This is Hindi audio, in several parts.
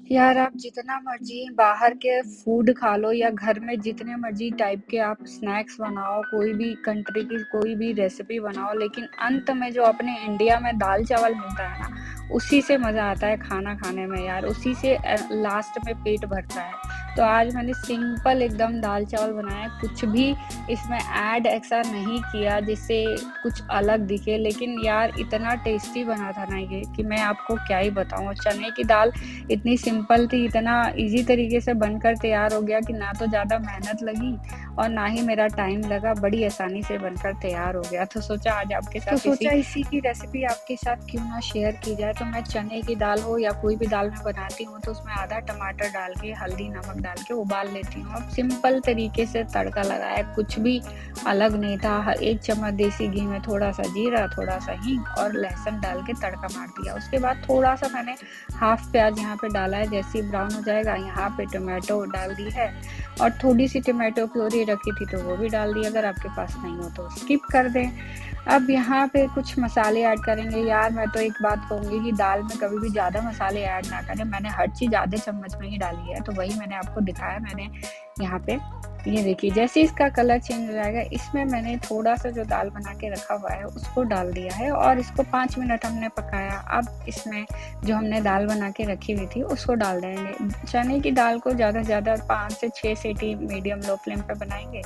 यार आप जितना मर्जी बाहर के फूड खा लो या घर में जितने मर्जी टाइप के आप स्नैक्स बनाओ, कोई भी कंट्री की कोई भी रेसिपी बनाओ, लेकिन अंत में जो अपने इंडिया में दाल चावल मिलता है ना, उसी से मज़ा आता है खाना खाने में यार, उसी से लास्ट में पेट भरता है। तो आज मैंने सिंपल एकदम दाल चावल बनाया, कुछ भी इसमें ऐड ऐसा नहीं किया जिससे कुछ अलग दिखे, लेकिन यार इतना टेस्टी बना था ना ये कि मैं आपको क्या ही बताऊँ। चने की दाल इतनी सिंपल थी, इतना इजी तरीके से बनकर तैयार हो गया कि ना तो ज़्यादा मेहनत लगी और ना ही मेरा टाइम लगा, बड़ी आसानी से बनकर तैयार हो गया। तो सोचा आज आपके साथ इसी की रेसिपी आपके साथ क्यों ना शेयर की जाए। तो मैं चने की दाल हो या कोई भी दाल मैं बनाती हूँ तो उसमें आधा टमाटर डाल के, हल्दी नमक डाल के उबाल लेती हूँ। अब सिंपल तरीके से तड़का लगाया, कुछ भी अलग नहीं था। 1 चम्मच देसी घी में थोड़ा सा जीरा, थोड़ा सा हींग और लहसुन डाल के तड़का मार दिया। उसके बाद थोड़ा सा मैंने हाफ प्याज यहाँ पे डाला है, जैसे ही ब्राउन हो जाएगा यहाँ पे टोमेटो डाल दी है और थोड़ी सी टोमेटो प्योरी रखी थी तो वो भी डाल दी, अगर आपके पास नहीं हो तो स्किप कर दें। अब यहाँ पे कुछ मसाले ऐड करेंगे। यार मैं तो एक बात कहूँगी कि दाल में कभी भी ज़्यादा मसाले ऐड ना करें, मैंने हर चीज़ आधे चम्मच में ही डाली है, तो वही मैंने आपको दिखाया। मैंने यहाँ पे ये देखिए, जैसे इसका कलर चेंज हो जाएगा, इसमें मैंने थोड़ा सा जो दाल बना के रखा हुआ है उसको डाल दिया है और इसको 5 मिनट हमने पकाया। अब इसमें जो हमने दाल बना के रखी हुई थी उसको डाल देंगे। चने की दाल को ज़्यादा से ज़्यादा 5 से 6 सीटी मीडियम लो फ्लेम पे बनाएंगे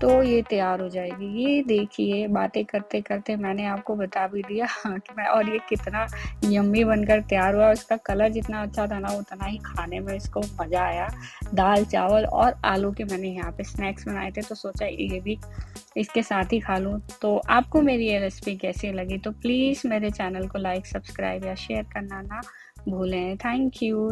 तो ये तैयार हो जाएगी। ये देखिए, बातें करते करते मैंने आपको बता भी दिया कि मैं, और ये कितना यम्मी बनकर तैयार हुआ। इसका कलर जितना अच्छा था ना, उतना ही खाने में इसको मज़ा आया। दाल चावल और आलू के मैंने यहाँ पे स्नैक्स बनाए थे, तो सोचा ये भी इसके साथ ही खा लूँ। तो आपको मेरी ये रेसिपी कैसी लगी तो प्लीज़ मेरे चैनल को लाइक, सब्सक्राइब या शेयर करना ना भूलें। Thank you.